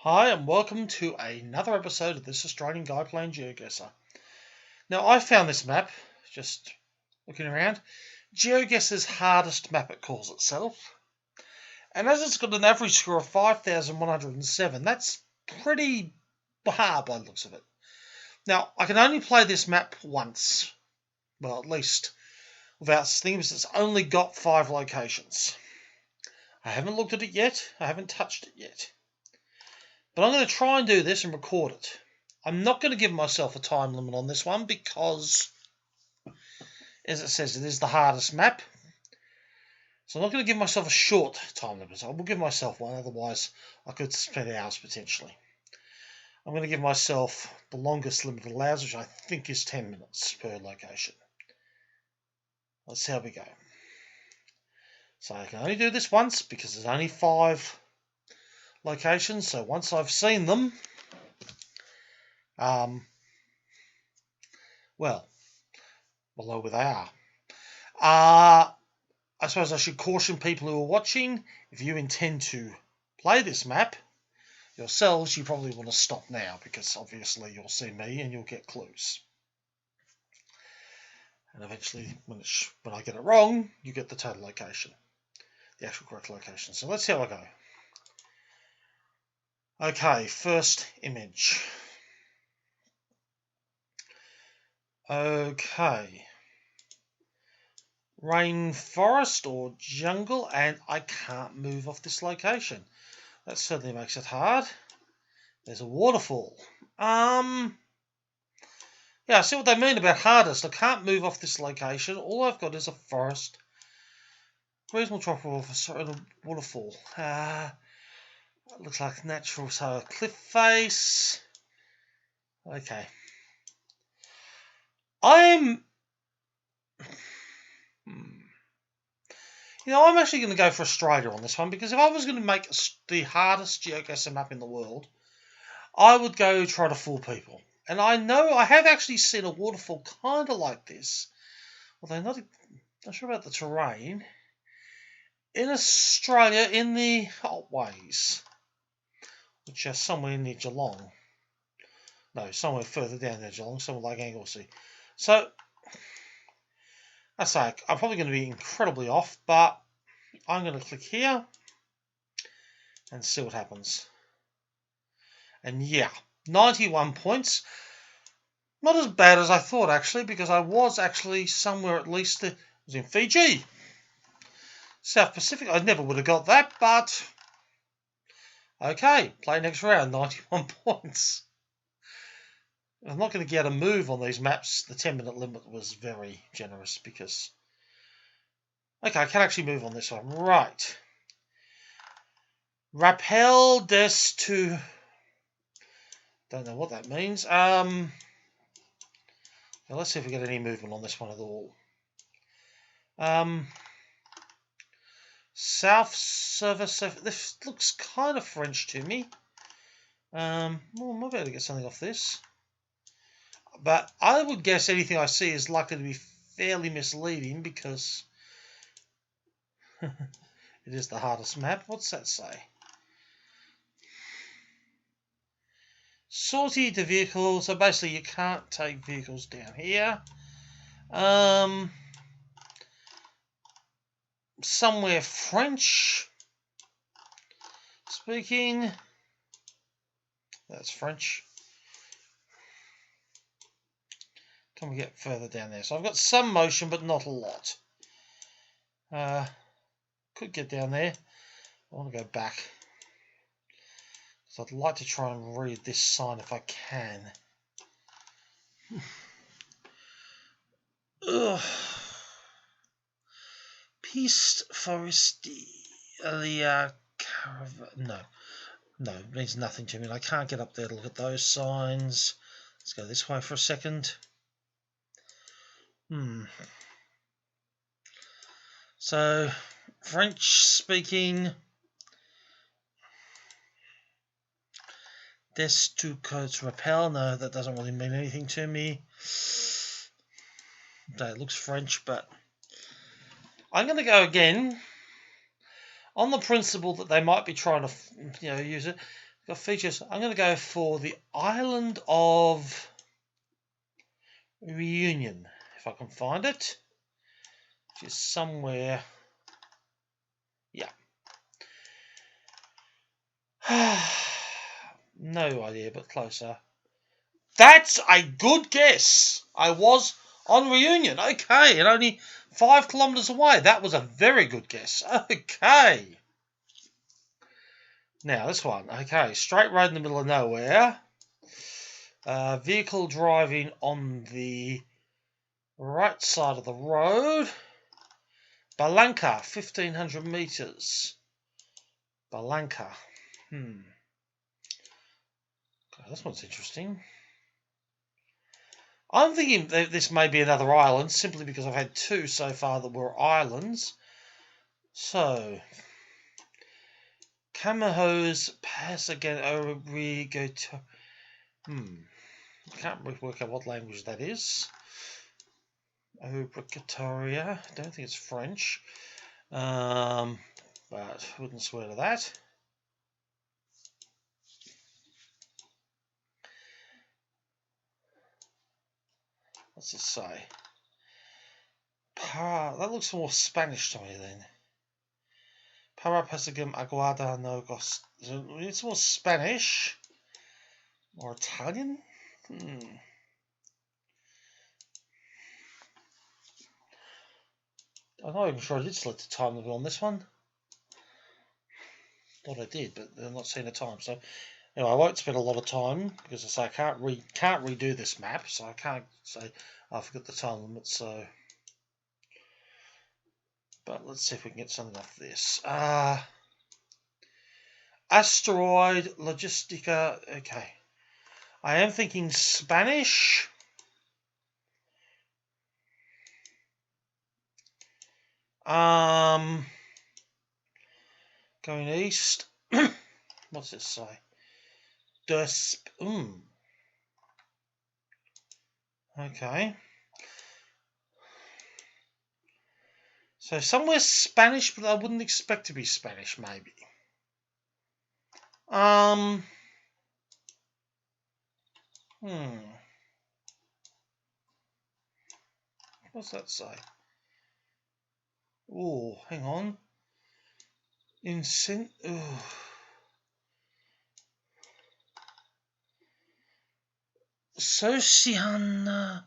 Hi and welcome to another episode of this Australian guy playing GeoGuessr. Now I found this map, just looking around, GeoGuessr's hardest map it calls itself. And as it's got an average score of 5,107, that's pretty hard by the looks of it. Now I can only play this map once, well at least without things, it's only got 5 locations. I haven't looked at it yet, I haven't touched it yet. But I'm going to try and do this and record it. I'm not going to give myself a time limit on this one because, as it says, it is the hardest map. So I'm not going to give myself a short time limit. I will give myself one, otherwise I could spend hours potentially. I'm going to give myself the longest limit it allows, which I think is 10 minutes per location. Let's see how we go. So I can only do this once because there's only 5 locations. So once I've seen them, well, below where they are. I suppose I should caution people who are watching, if you intend to play this map yourselves, you probably want to stop now because obviously you'll see me and you'll get clues. And eventually, when I get it wrong, you get the total location, the actual correct location. So let's see how I go. Okay, first image. Okay. Rainforest or jungle, and I can't move off this location. That certainly makes it hard. There's a waterfall. Yeah, I see what they mean about hardest. I can't move off this location. All I've got is a forest. Reasonable tropical and a waterfall. It looks like natural, so a cliff face. Okay. I'm actually going to go for Australia on this one, because if I was going to make the hardest GeoGuessr map in the world, I would go try to fool people. And I know I have actually seen a waterfall kind of like this, although not sure about the terrain, in Australia in the Otways, which are somewhere near Geelong. No, somewhere further down near Geelong, somewhere like Anglesey. So, that's like, I'm probably going to be incredibly off, but I'm going to click here and see what happens. And yeah, 91 points. Not as bad as I thought, actually, because I was actually somewhere at least. It was in Fiji. South Pacific. I never would have got that, but okay. Play next round. 91 points. I'm not going to get a move on these maps. The 10-minute limit was very generous because... Okay, I can actually move on this one. Right. Rappel des to... Don't know what that means. Now let's see if we get any movement on this one at all. South Service. This looks kind of French to me. Well, I might be able to get something off this. But I would guess anything I see is likely to be fairly misleading because it is the hardest map. What's that say? Sortie to vehicles. So basically you can't take vehicles down here. Somewhere French speaking. That's French. Can we get further down there? So I've got some motion, but not a lot. Could get down there. I want to go back. So I'd like to try and read this sign if I can. Ugh. Piste Forestier. No, it means nothing to me. I can't get up there to look at those signs. Let's go this way for a second. So, French speaking. Des to codes rappel. No, that doesn't really mean anything to me. No, it looks French, but I'm going to go again on the principle that they might be trying to, use it. Got features. I'm going to go for the island of Reunion, if I can find it. Which is somewhere. Yeah. No idea, but closer. That's a good guess. I was on Reunion. Okay, and only 5 kilometres away. That was a very good guess. Okay. Now, this one. Okay, straight road in the middle of nowhere. Vehicle driving on the right side of the road. Balanka, 1,500 metres. Balanka. Okay, this one's interesting. I'm thinking that this may be another island, simply because I've had 2 so far that were islands. So, Camahos pass again go to. Can't really work out what language that is. Obrigatoria. Don't think it's French. But wouldn't swear to that. What's it say? That looks more Spanish to me then. Para Pasagum Aguada no Ghost. It's more Spanish. Or Italian? I'm not even sure I did select the time limit on this one. Thought I did, but I'm not seeing the time. So anyway, I won't spend a lot of time because I say I can't redo this map, so I can't say I forgot the time limit. So, but let's see if we can get something off this. Asteroid Logistica. Okay, I am thinking Spanish. Going east. What's it say? Okay. So somewhere Spanish, but I wouldn't expect to be Spanish, maybe. What's that say? Oh, hang on. Sociana.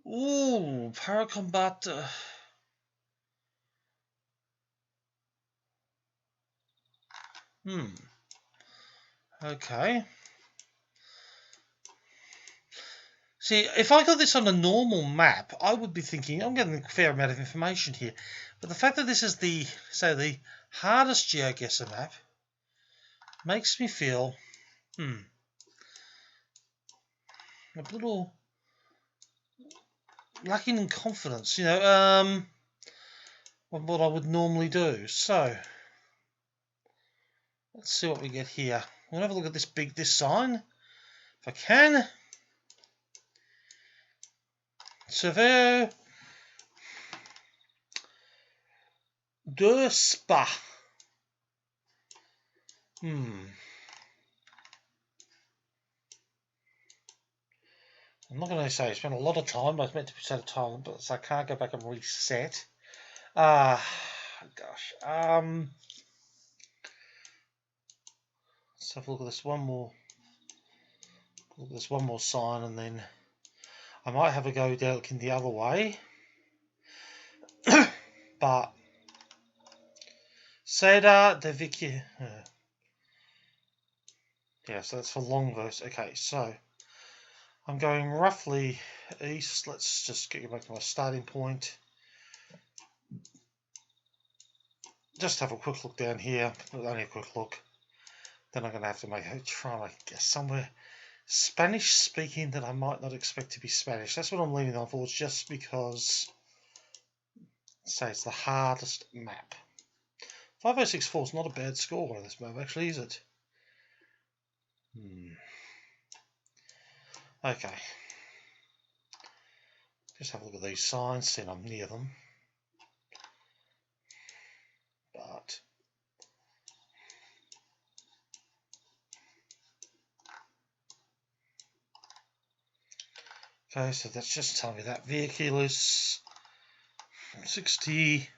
Ooh, Paracombat. Okay. See, if I got this on a normal map, I would be thinking, I'm getting a fair amount of information here. But the fact that this is the hardest GeoGuessr map makes me feel, a little lacking in confidence, what I would normally do. So, let's see what we get here. We'll have a look at this sign, if I can. Surveyor de Spa. I'm not going to say I spent a lot of time. I was meant to set a time, but so I can't go back and reset. Gosh. Let's have a look at this one more. Look at this one more sign, and then I might have a go down looking the other way. But Seda de Vicky. Yeah, so that's for Longverse. Okay, so I'm going roughly east. Let's just get back to my starting point. Just have a quick look down here. Only a quick look. Then I'm going to have to try and guess somewhere Spanish speaking that I might not expect to be Spanish. That's what I'm leaning on for, just because, say, it's the hardest map. 5064 is not a bad score on this map, actually, is it? Okay. Just have a look at these signs, see I'm near them. But Okay, so that's just telling me that vehicle is 60.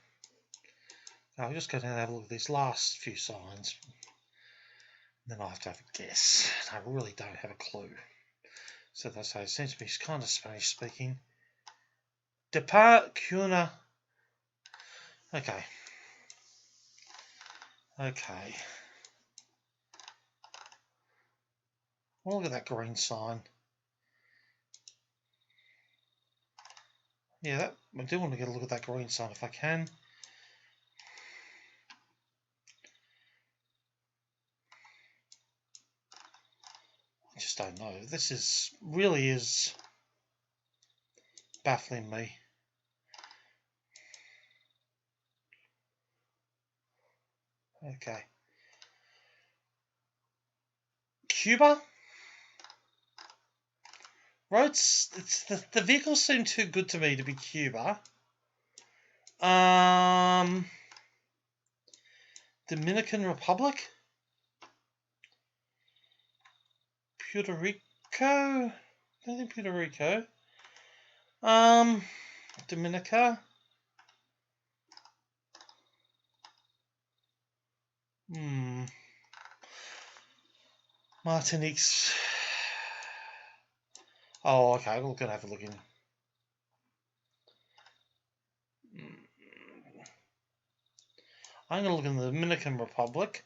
I'll just go down and have a look at these last few signs. Then I'll have to have a guess. I really don't have a clue. So they say it seems to be kind of Spanish speaking. Depart Cuna. Okay. Okay. Well, look at that green sign. Yeah, I do want to get a look at that green sign if I can. I just don't know. This really is baffling me. Okay. Cuba? Roads, the vehicles seem too good to me to be Cuba. Dominican Republic? Puerto Rico? I don't think Puerto Rico. Dominica? Martinique's. Oh, okay, we're gonna have a look in. I'm gonna look in the Dominican Republic.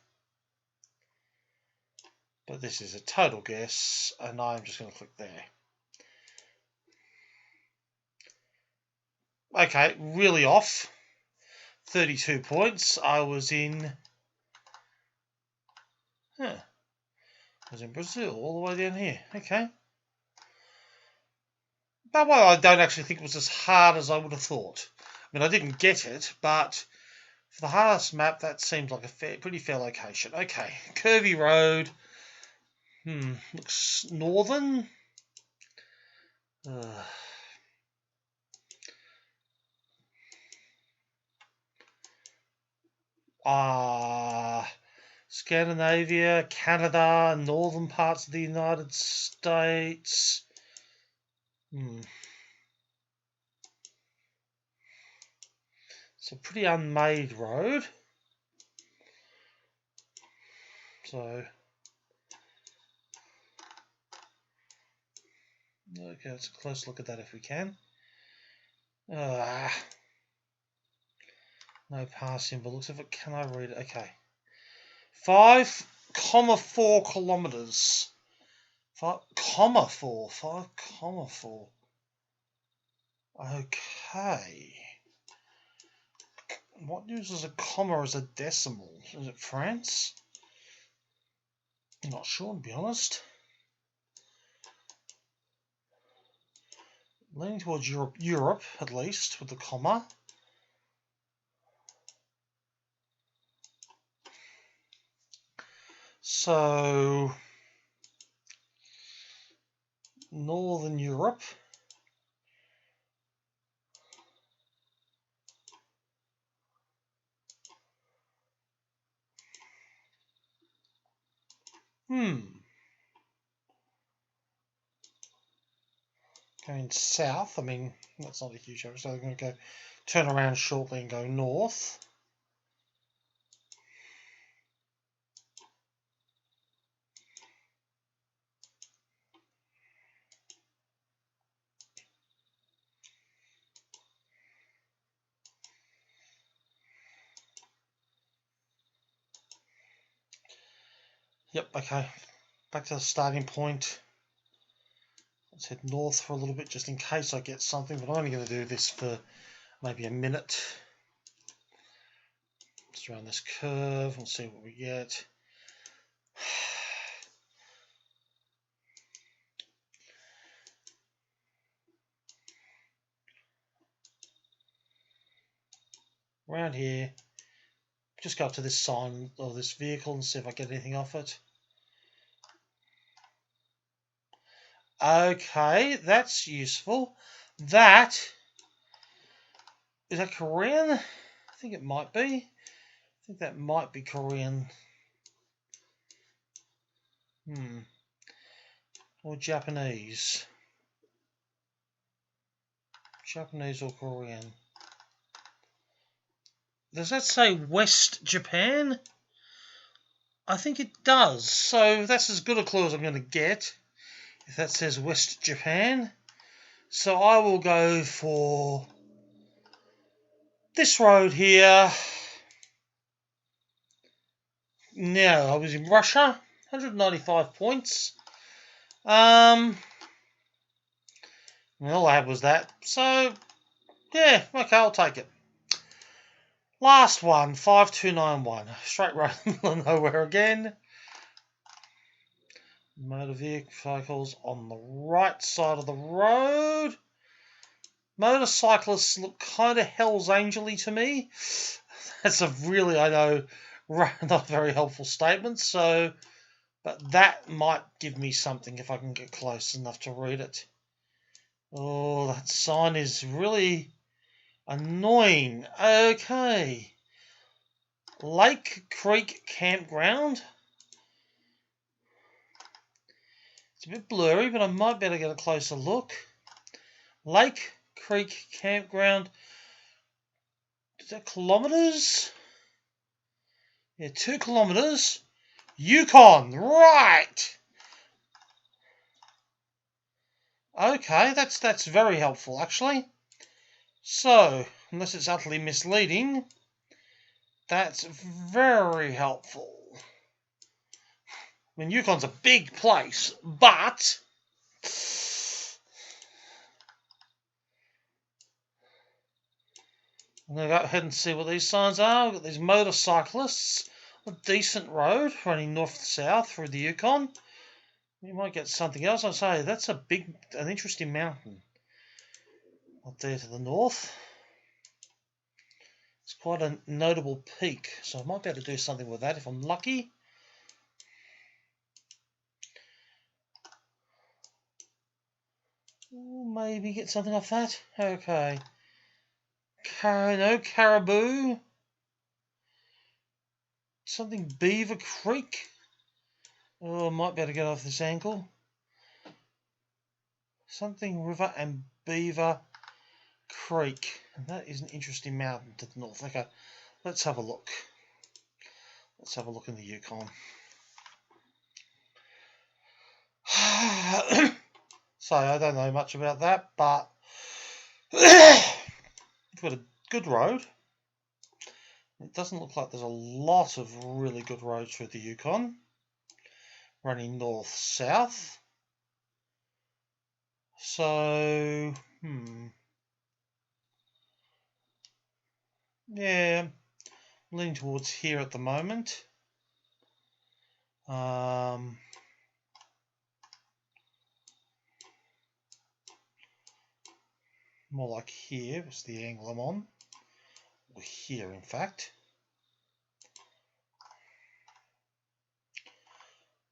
But this is a total guess, and I'm just gonna click there. Okay, really off. 32 points. I was in Brazil, all the way down here. Okay. But well, I don't actually think it was as hard as I would have thought. I mean, I didn't get it, but for the hardest map, that seems like a pretty fair location. Okay, curvy road. Looks northern. Scandinavia, Canada, northern parts of the United States. It's a pretty unmade road. So, okay, let's a close look at that if we can. No pass symbol. Looks of it. Can I read it? Okay. 5,4 kilometers. 5,4. 5,4. Okay. What uses a comma as a decimal? Is it France? I'm not sure, to be honest. Leaning towards Europe, at least, with the comma. So, Northern Europe. Going south, I mean, that's not a huge area, so I'm going to go turn around shortly and go north. Yep, okay. Back to the starting point. Let's head north for a little bit just in case I get something, but I'm only going to do this for maybe a minute. Just around this curve and see what we get. Around here, just go up to this sign or this vehicle and see if I get anything off it. Okay, that's useful. That is that Korean? I think it might be. I think that might be Korean. Or Japanese. Japanese or Korean? Does that say West Japan? I think it does. So that's as good a clue as I'm going to get if that says West Japan. So I will go for this road here. No, I was in Russia. 195 points. All I had was that. So, yeah, okay, I'll take it. Last one, 5291. Straight road in the middle of nowhere again. Motor vehicles on the right side of the road. Motorcyclists look kind of Hell's Angel-y to me. That's a really, I know, not very helpful statement. So, but that might give me something if I can get close enough to read it. Oh, that sign is really annoying. Okay. Lake Creek Campground. It's a bit blurry, but I might better get a closer look. Lake Creek Campground. Is that kilometres? Yeah, 2 kilometres. Yukon, right. Okay, that's very helpful, actually. So, unless it's utterly misleading, that's very helpful. I mean, Yukon's a big place, but I'm going to go ahead and see what these signs are. We've got these motorcyclists, a decent road running north-south through the Yukon. You might get something else. I'll say that's an interesting mountain up there to the north. It's quite a notable peak, so I might be able to do something with that if I'm lucky. Maybe get something off that. Okay. No caribou. Something Beaver Creek. Oh, I might be able to get off this angle. Something River and Beaver Creek. And that is an interesting mountain to the north. Okay, let's have a look. Let's have a look in the Yukon. So, I don't know much about that, but we've got a good road. It doesn't look like there's a lot of really good roads through the Yukon, running north-south. So, yeah, I'm leaning towards here at the moment. More like here is the angle I'm on, or here in fact.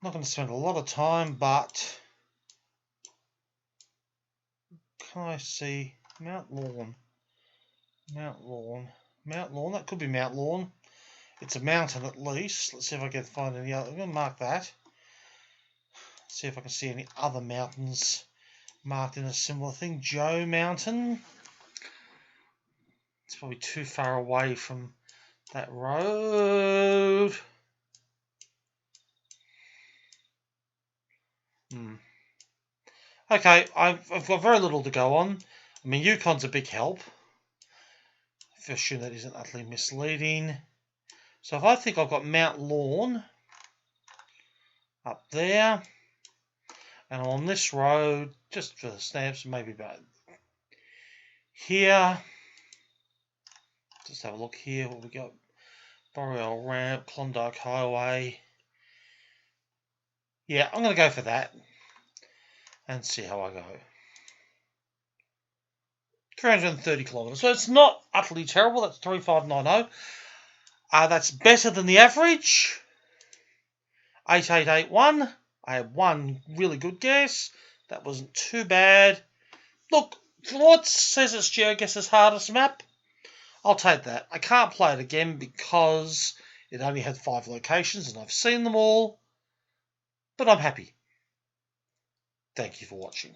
Not going to spend a lot of time, but can I see Mount Lorne? Mount Lorne. Mount Lorne, that could be Mount Lorne. It's a mountain at least. Let's see if I can find any other. I'm going to mark that. See if I can see any other mountains marked in a similar thing. Joe Mountain. It's probably too far away from that road. Okay, I've got very little to go on. I mean, Yukon's a big help. I assume that isn't utterly misleading. So if I think I've got Mount Lorne up there, and I'm on this road, just for the snaps, maybe about here. Just have a look here. What we got? Boreal Ramp, Klondike Highway. Yeah, I'm going to go for that and see how I go. 330 kilometres. So it's not utterly terrible. That's 3590. That's better than the average. 8881. I had one really good guess. That wasn't too bad. Look, for what says it's GeoGuessr's hardest map, I'll take that. I can't play it again because it only had 5 locations and I've seen them all. But I'm happy. Thank you for watching.